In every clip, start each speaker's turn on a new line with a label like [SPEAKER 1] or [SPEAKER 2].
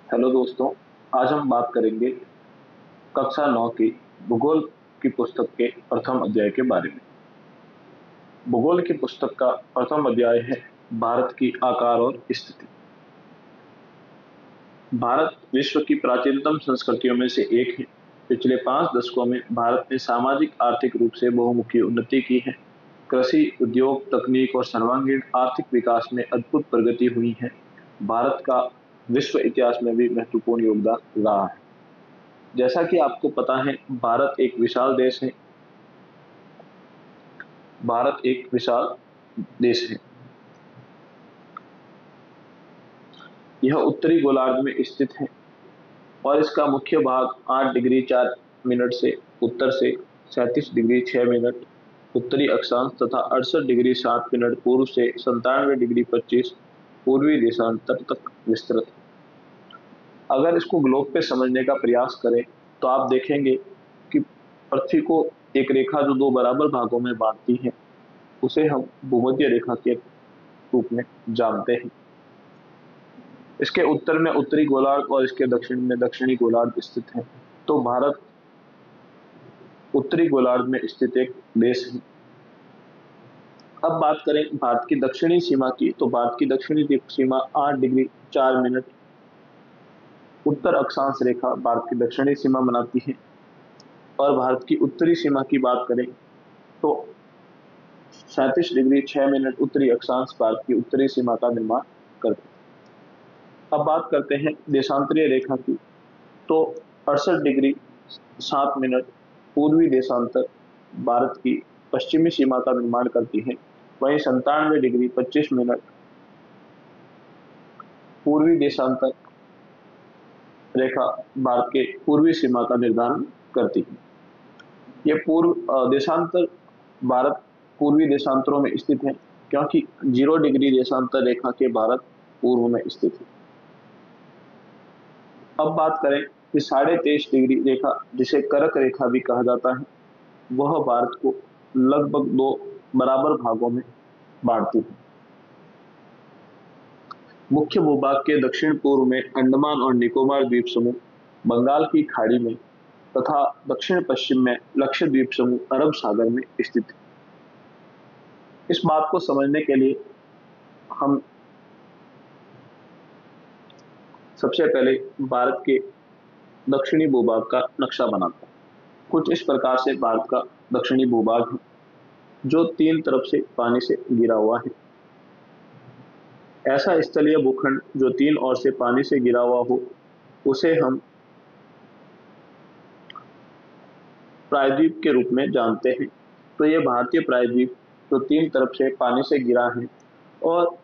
[SPEAKER 1] Hello दोस्तों। आज हम बात करेंगे कक्षा 9 की भूगोल की पुस्तक के प्रथम अध्याय के बारे में। भूगोल की पुस्तक का प्रथम अध्याय है भारत की आकार और स्थिति। भारत विश्व की प्राचीनतम संस्कृतियों में से एक है। पिछले 5 दशकों में भारत ने सामाजिक आर्थिक रूप से बहुमुखी उन्नति की है। कृषि, उद्योग, तकनीक और सर्वांगीण आर्थिक विकास में अद्भुत प्रगति हुई है। भारत का विश्व इतिहास में भी महत्वपूर्ण योगदान रहा है। जैसा कि आपको पता है, भारत एक विशाल देश है। भारत एक विशाल देश है। यह उत्तरी गोलार्ध में स्थित है और इसका मुख्य भाग 8 डिग्री 4 मिनट से उत्तर से 37 डिग्री 6 मिनट उत्तरी अक्षांश तथा 68 डिग्री 7 मिनट पूर्व से 97 डिग्री 25 पूर्वी देशांतर तक विस्तृत है। अगर इसको ग्लोब पे समझने का प्रयास करें तो आप देखेंगे कि पृथ्वी को एक रेखा जो दो बराबर भागों में बांटती है, उसे हम भूमध्य रेखा के रूप में जानते हैं। इसके उत्तर में उत्तरी गोलार्ध और इसके दक्षिण में दक्षिणी गोलार्ध स्थित है। तो भारत उत्तरी गोलार्ध में स्थित एक देश है। अब बात करें भारत की दक्षिणी सीमा की, तो भारत की दक्षिणी सीमा 8 डिग्री 4 मिनट उत्तर अक्षांश रेखा भारत की दक्षिणी सीमा बनाती है। और भारत की उत्तरी सीमा की बात करें तो 37 डिग्री 6 मिनट उत्तरी अक्षांश भारत की उत्तरी सीमा का निर्माण करते हैं। अब बात करते हैं देशांतरीय रेखा की, तो 68 डिग्री 7 मिनट पूर्वी देशांतर भारत की पश्चिमी सीमा का निर्माण करती है। वहीं 97 डिग्री 25 मिनट पूर्वी देशांतर रेखा भारत के पूर्वी सीमा का निर्धारण करती है। ये पूर्व देशांतर भारत पूर्वी देशांतरों में स्थित है, क्योंकि 0 डिग्री देशांतर रेखा के भारत पूर्व में स्थित है। अब बात करें कि 23.5 डिग्री रेखा, जिसे करक रेखा भी कहा जाता है, वह भारत को लगभग दो बराबर भागों में बांटती है। मुख्य भूभाग के दक्षिण पूर्व में अंडमान और निकोबार द्वीप समूह बंगाल की खाड़ी में तथा दक्षिण पश्चिम में लक्षद्वीप समूह अरब सागर में स्थित है। इस बात को समझने के लिए हम सबसे पहले भारत के दक्षिणी भूभाग का नक्शा बनाते हैं। कुछ इस प्रकार से भारत का दक्षिणी भूभाग है, जो 3 तरफ से पानी से घिरा हुआ है। ऐसा स्थलीय भूखंड जो 3 ओर से पानी से घिरा हुआ हो, उसे हम प्रायद्वीप के रूप में जानते हैं। तो ये भारतीय प्रायद्वीप जो 3 तरफ से पानी से घिरा है, और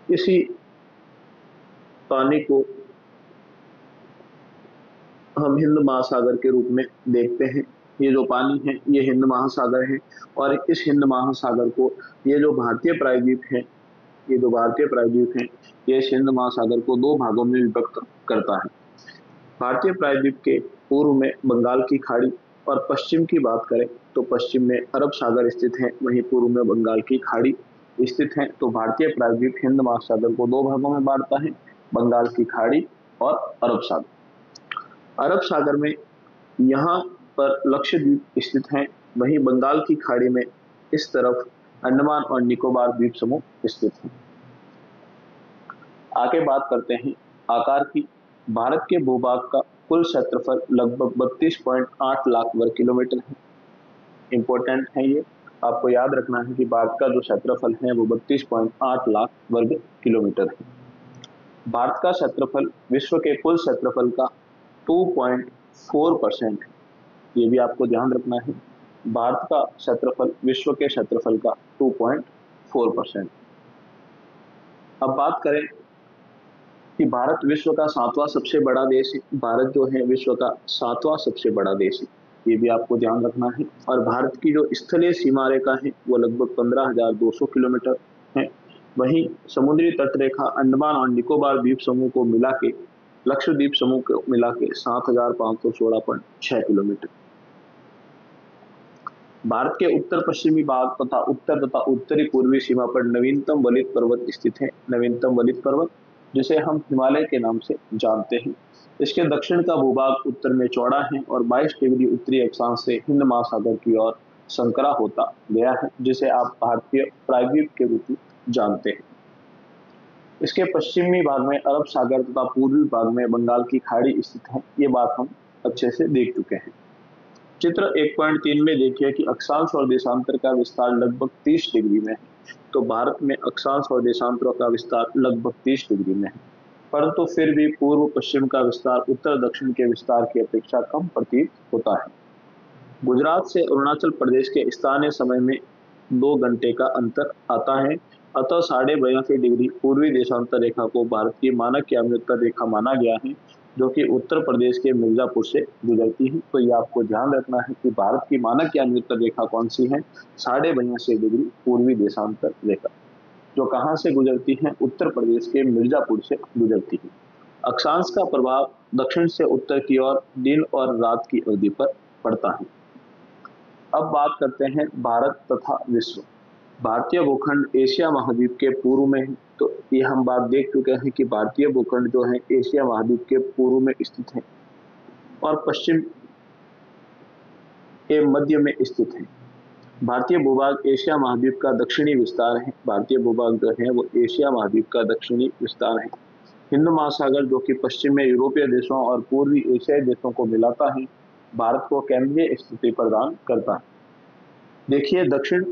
[SPEAKER 1] इसी पानी को हम हिंद महासागर के रूप में देखते हैं। ये जो पानी है ये हिंद महासागर है, और इस हिंद महासागर को ये जो भारतीय प्रायद्वीप है ये इस हिंद महासागर को 2 भागों में विभक्त करता है। भारतीय प्रायद्वीप के पूर्व में बंगाल की खाड़ी और पश्चिम की बात करें तो पश्चिम में अरब सागर स्थित है, वहीं पूर्व में बंगाल की खाड़ी स्थित है। तो भारतीय प्रायद्वीप हिंद महासागर को 2 भागों में बांटता है, बंगाल की खाड़ी और अरब सागर। अरब सागर में यहाँ पर लक्षद्वीप स्थित है, वहीं बंगाल की खाड़ी में इस तरफ अंडमान और निकोबार द्वीप समूह स्थित है। आगे बात करते हैं आकार की। भारत के भूभाग का कुल क्षेत्रफल लगभग 32.8 लाख वर्ग किलोमीटर है। इंपॉर्टेंट है ये, आपको याद रखना है कि भारत का जो क्षेत्रफल है वो 32.8 लाख वर्ग किलोमीटर है। भारत का क्षेत्रफल विश्व के कुल क्षेत्रफल का 2.4% है। ये भी आपको ध्यान रखना है, भारत का क्षेत्रफल विश्व के क्षेत्रफल का 2.4%। अब बात करें कि भारत विश्व का 7वां सबसे बड़ा देश है। भारत जो है विश्व का 7वां सबसे बड़ा देश है, ये भी आपको ध्यान रखना है। और भारत की जो स्थलीय सीमा रेखा है वो लगभग 15,200 किलोमीटर है। वहीं समुद्री तट रेखा अंडमान और निकोबार द्वीप समूह को मिला के, लक्षद्वीप समूह को मिला के 7,516.6 किलोमीटर। भारत के उत्तर पश्चिमी भाग तथा उत्तरी पूर्वी सीमा पर नवीनतम वलित पर्वत स्थित है। नवीनतम वलित पर्वत जिसे हम हिमालय के नाम से जानते हैं। इसके दक्षिण का भूभाग उत्तर में चौड़ा है और 22 डिग्री उत्तरी अक्षांश से हिंद महासागर की ओर संकरा होता गया है, जिसे आप भारतीय प्रायद्वीप के रूप में जानते हैं। इसके पश्चिमी भाग में अरब सागर तथा पूर्वी भाग में बंगाल की खाड़ी स्थित है। ये बात हम अच्छे से देख चुके हैं। चित्र 1.3 में देखिए कि अक्षांश और देशांतर का विस्तार लगभग 30 डिग्री में है। तो भारत में अक्षांश और देशांतरों का विस्तार लगभग 30 डिग्री में है, परंतु फिर भी पूर्व पश्चिम का विस्तार उत्तर दक्षिण के विस्तार की अपेक्षा कम प्रतीत होता है। गुजरात से अरुणाचल प्रदेश के स्थानीय समय में 2 घंटे का अंतर आता है। अतः 82.5 डिग्री पूर्वी देशांतर रेखा को भारत की मानक यामियोत्तर रेखा माना गया है, जो कि उत्तर प्रदेश के मिर्जापुर से गुजरती है। तो ये आपको ध्यान रखना है कि भारत की मानक यामियोत्तर रेखा कौन सी है, 82.5 डिग्री पूर्वी देशांतर रेखा, जो कहाँ से गुजरती है, उत्तर प्रदेश के मिर्जापुर से गुजरती है। अक्षांश का प्रभाव दक्षिण से उत्तर की ओर दिन और रात की अवधि पर पड़ता है। अब बात करते हैं भारत तथा विश्व। भारतीय भूखंड एशिया महाद्वीप के पूर्व में है। तो ये हम बात देख चुके हैं कि भारतीय भूखंड जो है एशिया महाद्वीप के पूर्व में स्थित है और पश्चिम के मध्य में स्थित है। भारतीय भूभाग एशिया महाद्वीप का दक्षिणी विस्तार है। भारतीय भूभाग जो है वो एशिया महाद्वीप का दक्षिणी विस्तार है। हिंद महासागर जो कि पश्चिम में यूरोपीय देशों और पूर्वी एशियाई देशों को मिलाता है, भारत को केंद्रीय स्थिति प्रदान करता है। देखिए, दक्षिण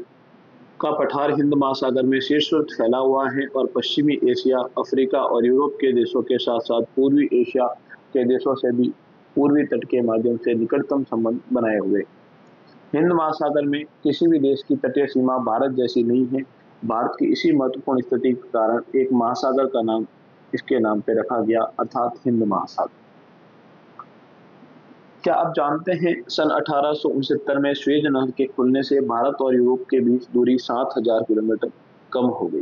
[SPEAKER 1] का पठार हिंद महासागर में शीर्षवत फैला हुआ है और पश्चिमी एशिया, अफ्रीका और यूरोप के देशों के साथ साथ पूर्वी एशिया के देशों से भी पूर्वी तट के माध्यम से निकटतम संबंध बनाए हुए। हिंद महासागर में किसी भी देश की तटीय सीमा भारत जैसी नहीं है। भारत की इसी महत्वपूर्ण स्थिति के कारण एक महासागर का नाम इसके नाम पे रखा गया, अर्थात हिंद महासागर। क्या आप जानते हैं सन 1869 में स्वेज नहर के खुलने से भारत और यूरोप के बीच दूरी 7000 किलोमीटर कम हो गई,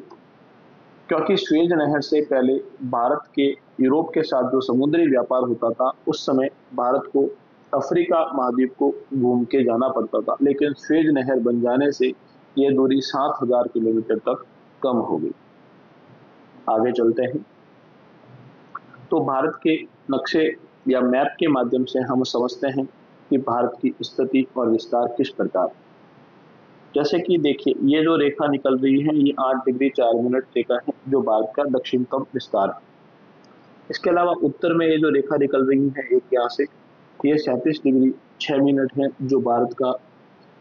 [SPEAKER 1] क्योंकि स्वेज नहर से पहले भारत के यूरोप के साथ जो समुद्री व्यापार होता था, उस समय भारत को अफ्रीका महाद्वीप को घूम के जाना पड़ता था, लेकिन स्वेज नहर बन जाने से ये दूरी 7000 किलोमीटर तक कम हो गई। आगे चलते हैं। तो भारत के नक्शे या मैप के माध्यम से हम समझते हैं कि भारत की स्थिति और विस्तार किस प्रकार। जैसे कि देखिए, ये जो रेखा निकल रही है ये 8 डिग्री 4 मिनट रेखा है, जो भारत का दक्षिणतम विस्तार है। इसके अलावा उत्तर में ये जो रेखा निकल रही है एक यहाँ से, ये 37 डिग्री 6 मिनट है, जो भारत का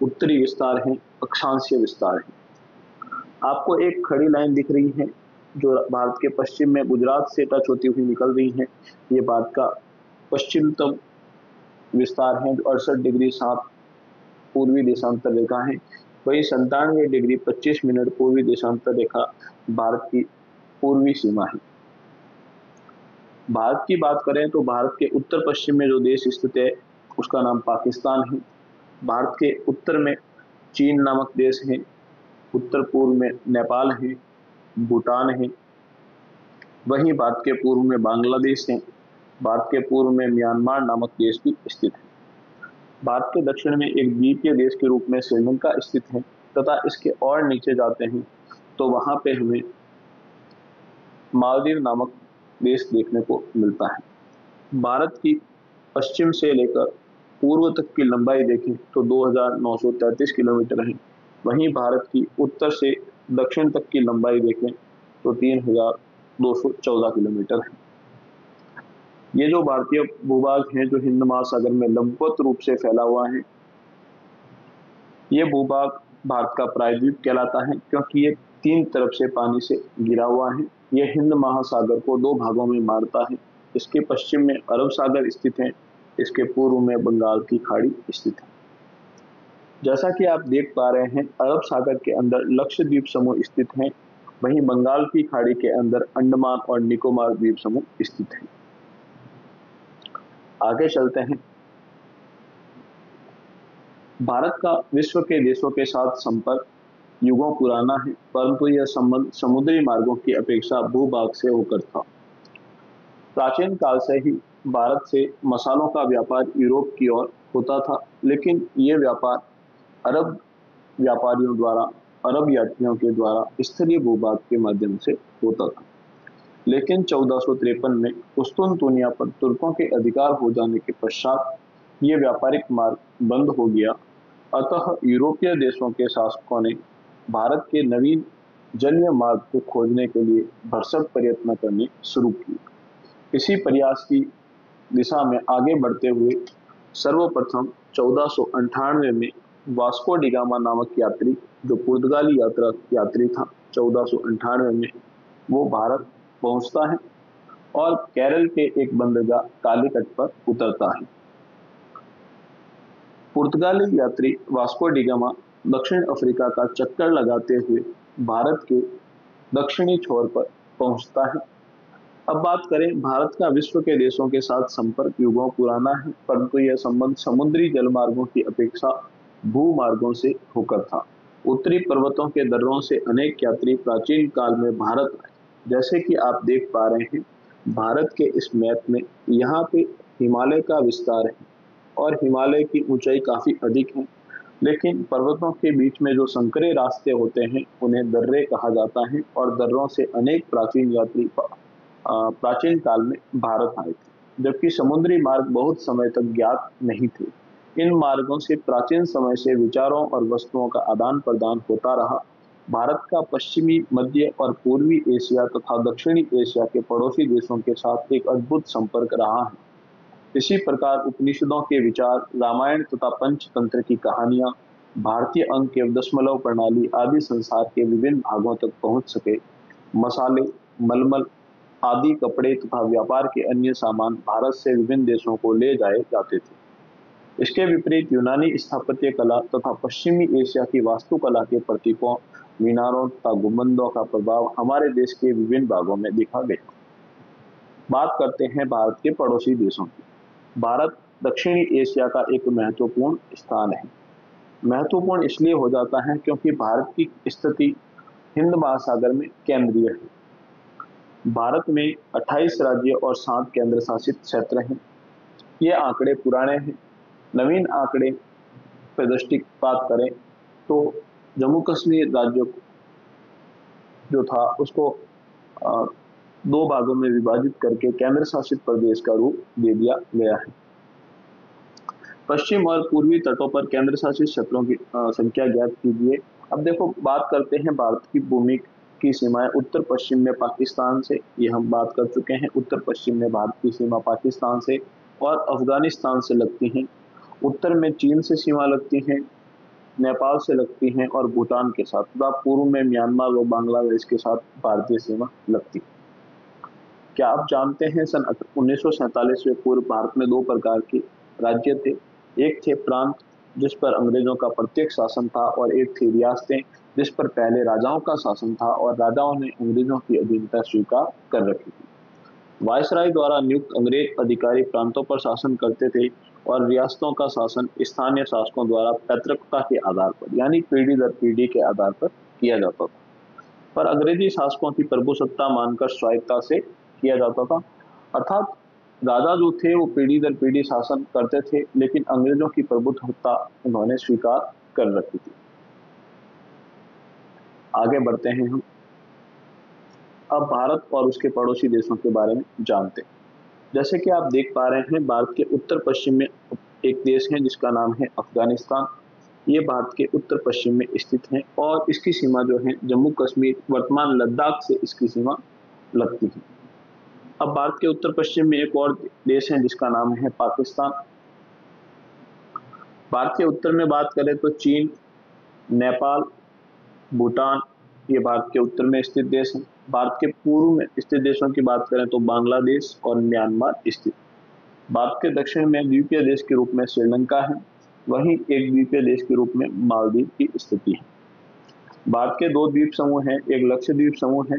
[SPEAKER 1] उत्तरी विस्तार है, अक्षांशीय विस्तार है। आपको एक खड़ी लाइन दिख रही है जो भारत के पश्चिम में गुजरात से टच होती हुई निकल रही है। ये भारत का पश्चिमतम विस्तार है, जो 68 डिग्री 7 पूर्वी देशांतर रेखा है। वही 97 डिग्री 25 मिनट पूर्वी देशांतर रेखा भारत की पूर्वी सीमा है। भारत की बात करें तो भारत के उत्तर पश्चिम में जो देश स्थित है उसका नाम पाकिस्तान है। भारत के उत्तर में चीन नामक देश है, उत्तर पूर्व में नेपाल है, भूटान है। वहीं भारत के पूर्व में बांग्लादेश है। भारत के पूर्व में म्यांमार नामक देश भी स्थित है। भारत के दक्षिण में एक द्वीपीय देश के रूप में श्रीलंका स्थित है तथा इसके और नीचे जाते हैं तो वहां पे हमें मालदीव नामक देश देखने को मिलता है। भारत की पश्चिम से लेकर पूर्व तक की लंबाई देखें तो 2933 किलोमीटर है। वहीं भारत की उत्तर से दक्षिण तक की लंबाई देखें तो 3214 किलोमीटर है। ये जो भारतीय भूभाग है जो हिंद महासागर में लंबवत रूप से फैला हुआ है, ये भूभाग भारत का प्रायद्वीप कहलाता है, क्योंकि ये 3 तरफ से पानी से घिरा हुआ है। ये हिंद महासागर को 2 भागों में बांटता है। इसके पश्चिम में अरब सागर स्थित है, इसके पूर्व में बंगाल की खाड़ी स्थित है। जैसा कि आप देख पा रहे हैं, अरब सागर के अंदर लक्षद्वीप समूह स्थित है, वहीं बंगाल की खाड़ी के अंदर अंडमान और निकोबार द्वीप समूह स्थित है। आगे चलते हैं। भारत का विश्व के देशों के साथ संपर्क युगों पुराना है, परंतु यह संबंध समुद्री मार्गों की अपेक्षा भूभाग से होकर था। प्राचीन काल से ही भारत से मसालों का व्यापार यूरोप की ओर होता था, लेकिन यह व्यापार अरब व्यापारियों द्वारा, अरब यात्रियों के द्वारा स्थलीय भूभाग के माध्यम से होता था। लेकिन 1453 में कुस्तुनतुनिया पर तुर्कों के अधिकार हो जाने के पश्चात ये व्यापारिक मार्ग बंद हो गया। अतः यूरोपीय देशों के शासकों ने भारत के नवीन जलीय मार्ग को खोजने के लिए भरसक प्रयत्न करने शुरू किए। इसी प्रयास की दिशा में आगे बढ़ते हुए सर्वप्रथम 1498 में वास्को डी गामा नामक यात्री, जो पुर्तगाली यात्री था, 1498 में वो भारत पहुंचता है और केरल के एक बंदरगाह कालीकट पर उतरता है। पुर्तगाली यात्री वास्को डी गामा दक्षिण अफ्रीका का चक्कर लगाते हुए भारत के दक्षिणी छोर पर पहुंचता है। अब बात करें, भारत का विश्व के देशों के साथ संपर्क युगों पुराना है, परंतु यह संबंध समुद्री जलमार्गों की अपेक्षा भूमार्गों से होकर था। उत्तरी पर्वतों के दर्रों से अनेक यात्री प्राचीन काल में भारत आए। जैसे कि आप देख पा रहे हैं भारत के इस मैप में, यहाँ पे हिमालय का विस्तार है और हिमालय की ऊंचाई काफी अधिक है, लेकिन पर्वतों के बीच में जो संकरे रास्ते होते हैं उन्हें दर्रे कहा जाता है और दर्रों से अनेक प्राचीन यात्री प्राचीन काल में भारत आए थे, जबकि समुद्री मार्ग बहुत समय तक ज्ञात नहीं थे। इन मार्गों से प्राचीन समय से विचारों और वस्तुओं का आदान प्रदान होता रहा। भारत का पश्चिमी, मध्य और पूर्वी एशिया तथा दक्षिणी एशिया के पड़ोसी देशों के साथ एक अद्भुत संपर्क रहा है। इसी प्रकार उपनिषदों के विचार, रामायण तथा पंचतंत्र की कहानियां, भारतीय अंक एवं दशमलव प्रणाली आदि संसार के विभिन्न भागों तक पहुंच सके। मसाले, मलमल आदि कपड़े तथा व्यापार के अन्य सामान भारत से विभिन्न देशों को ले जाए जाते थे। इसके विपरीत यूनानी स्थापत्य कला तथा पश्चिमी एशिया की वास्तुकला के प्रतीकों, मीनारों तथा गुंबदों का प्रभाव हमारे देश के विभिन्न भागों में देखा गया। बात करते हैं भारत के पड़ोसी देशों की। भारत दक्षिणी एशिया का एक महत्वपूर्ण स्थान है। महत्वपूर्ण इसलिए हो जाता है क्योंकि भारत की स्थिति हिंद महासागर में केंद्रीय है। भारत में 28 राज्य और 7 केंद्र शासित क्षेत्र हैं। ये आंकड़े पुराने हैं। नवीन आंकड़े पर दृष्टिपात करें तो जम्मू कश्मीर राज्य जो था उसको दो भागों में विभाजित करके केंद्र शासित प्रदेश का रूप दे दिया गया है। पश्चिम और पूर्वी तटों पर केंद्र शासित क्षेत्रों की संख्या ज्ञात कीजिए। अब देखो, बात करते हैं भारत की भूमि की सीमाएं। उत्तर पश्चिम में पाकिस्तान से, ये हम बात कर चुके हैं, उत्तर पश्चिम में भारत की सीमा पाकिस्तान से और अफगानिस्तान से लगती हैं। उत्तर में चीन से सीमा लगती है, नेपाल से लगती हैं और भूटान के साथ, तथा पूर्व में म्यांमार व बांग्लादेश के साथ भारतीय सीमा लगती है। क्या आप जानते हैं सन 1947 में पूर्व भारत में दो प्रकार के राज्य थे। एक थे प्रांत जिस पर अंग्रेजों का प्रत्यक्ष शासन था, और एक थी रियासतें जिस पर पहले राजाओं का शासन था और राजाओं ने अंग्रेजों की अधीनता स्वीकार कर रखी थी। वायसराय द्वारा नियुक्त अंग्रेज अधिकारी प्रांतों पर शासन करते थे और रियासतों का शासन स्थानीय शासकों द्वारा पैतृकता के आधार पर, यानी पीढ़ी दर पीढ़ी के आधार पर किया जाता था। पर अंग्रेजी शासकों की प्रभुसत्ता मानकर स्वायत्ता से किया जाता था, अर्थात राजा जो थे वो पीढ़ी दर पीढ़ी शासन करते थे, लेकिन अंग्रेजों की प्रभुत्वता उन्होंने स्वीकार कर रखी थी। आगे बढ़ते हैं हम। अब भारत और उसके पड़ोसी देशों के बारे में जानते हैं। जैसे कि आप देख पा रहे हैं, भारत के उत्तर पश्चिम में एक देश है जिसका नाम है अफगानिस्तान। ये भारत के उत्तर पश्चिम में स्थित है और इसकी सीमा जो है जम्मू कश्मीर, वर्तमान लद्दाख से इसकी सीमा लगती है। अब भारत के उत्तर पश्चिम में एक और देश है जिसका नाम है पाकिस्तान। भारत के उत्तर में बात करें तो चीन, नेपाल, भूटान, ये भारत के उत्तर में स्थित देश हैं। भारत के पूर्व में स्थित देशों की बात करें तो बांग्लादेश और म्यांमार स्थित। भारत के दक्षिण में द्वीपीय देश के रूप में श्रीलंका है, वहीं एक द्वीपीय देश के रूप में मालदीव की स्थिति है। भारत के दो द्वीप समूह हैं, एक लक्षद्वीप समूह है,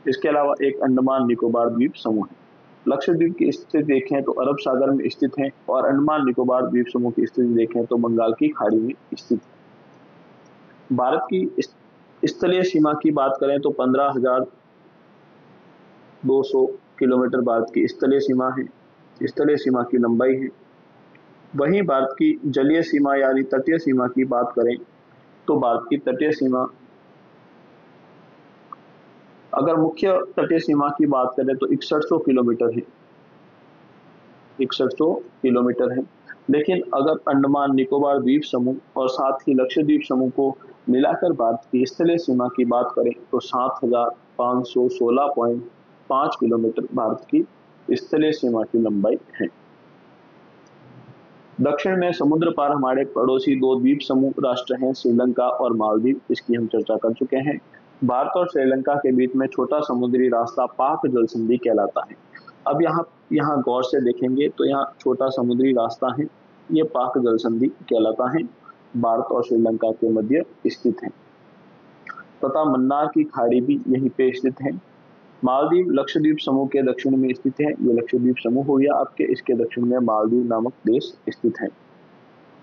[SPEAKER 1] इसके अलावा एक अंडमान निकोबार द्वीप समूह है। लक्षद्वीप की स्थिति देखें तो अरब सागर में स्थित है और अंडमान निकोबार द्वीप समूह की स्थिति देखें तो बंगाल की खाड़ी में स्थित है। भारत की स्थलीय सीमा की बात करें तो 15,200 किलोमीटर भारत की स्थलीय सीमा है, स्थलीय सीमा की लंबाई है। वहीं भारत की जलीय सीमा यानी तटीय सीमा की बात करें तो भारत की तटीय सीमा अगर मुख्य तटीय सीमा की बात करें तो 6100 किलोमीटर है, 6100 किलोमीटर है। लेकिन अगर अंडमान निकोबार द्वीप समूह और साथ ही लक्षद्वीप समूह को मिलाकर भारत की स्थलीय सीमा की बात करें तो 7516.5 किलोमीटर भारत की स्थलीय सीमा की लंबाई है। दक्षिण में समुद्र पार हमारे पड़ोसी दो द्वीप समूह राष्ट्र हैं, श्रीलंका और मालदीव। इसकी हम चर्चा कर चुके हैं। भारत और श्रीलंका के बीच में छोटा समुद्री रास्ता पाक जल संधि कहलाता है। अब यहाँ गौर से देखेंगे तो यहाँ छोटा समुद्री रास्ता है, ये पाक जल संधि कहलाता है, भारत और श्रीलंका के मध्य स्थित है तथा मन्नार की खाड़ी भी यहीं पे स्थित है। मालदीव लक्षद्वीप समूह के दक्षिण में स्थित है। ये लक्षद्वीप समूह हो गया आपके, इसके दक्षिण में मालदीव नामक देश स्थित है।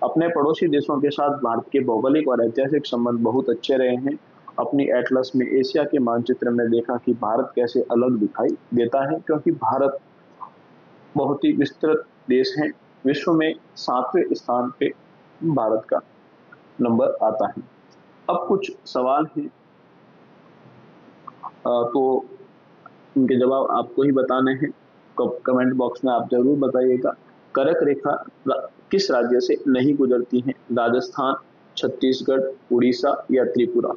[SPEAKER 1] अपने पड़ोसी देशों के साथ भारत के भौगोलिक और ऐतिहासिक संबंध बहुत अच्छे रहे हैं। अपनी एटलस में एशिया के मानचित्र में देखा कि भारत कैसे अलग दिखाई देता है, क्योंकि भारत बहुत ही विस्तृत देश है। विश्व में 7वें स्थान पे भारत का नंबर आता है। अब कुछ सवाल हैं, तो उनके जवाब आपको ही बताने हैं। कमेंट बॉक्स में आप जरूर बताइएगा। कर्क रेखा किस राज्य से नहीं गुजरती है? राजस्थान, छत्तीसगढ़, उड़ीसा या त्रिपुरा?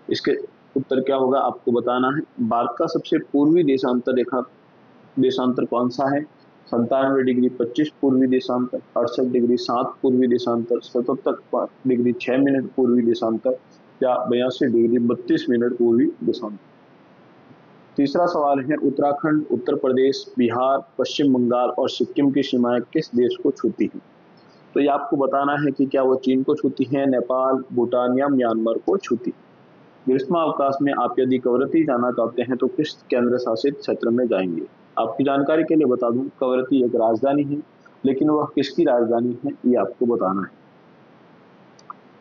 [SPEAKER 1] इसके उत्तर क्या होगा आपको बताना है। भारत का सबसे पूर्वी देशांतर कौन सा है? 97 डिग्री 25 पूर्वी देशांतर, 68 डिग्री 7 पूर्वी देशांतर, 77 डिग्री 6 मिनट पूर्वी देशांतर या 82 डिग्री 32 मिनट पूर्वी देशांतर। तीसरा सवाल है, उत्तराखंड, उत्तर प्रदेश, बिहार, पश्चिम बंगाल और सिक्किम की सीमाएं किस देश को छूती हैं? तो ये आपको बताना है कि क्या वो चीन को छूती हैं, नेपाल, भूटान या म्यांमार को छूती है। ग्रीष्मावकाश में आप यदि कवरत्ती जाना चाहते हैं तो किस केंद्र शासित क्षेत्र में जाएंगे? आपकी जानकारी के लिए बता दूं, कवरत्ती एक राजधानी है, लेकिन वह किसकी राजधानी है ये आपको बताना है।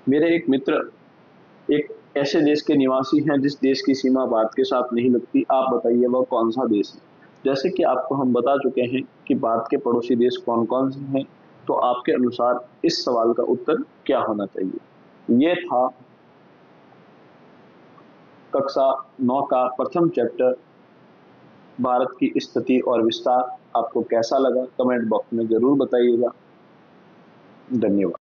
[SPEAKER 1] मेरे एक मित्र एक ऐसे देश के निवासी हैं जिस देश की सीमा भारत के साथ नहीं लगती। आप बताइए वह कौन सा देश है? जैसे कि आपको हम बता चुके हैं कि भारत के पड़ोसी देश कौन कौन से हैं, तो आपके अनुसार इस सवाल का उत्तर क्या होना चाहिए? ये था कक्षा 9 का प्रथम चैप्टर, भारत की स्थिति और विस्तार। आपको कैसा लगा कमेंट बॉक्स में जरूर बताइएगा। धन्यवाद।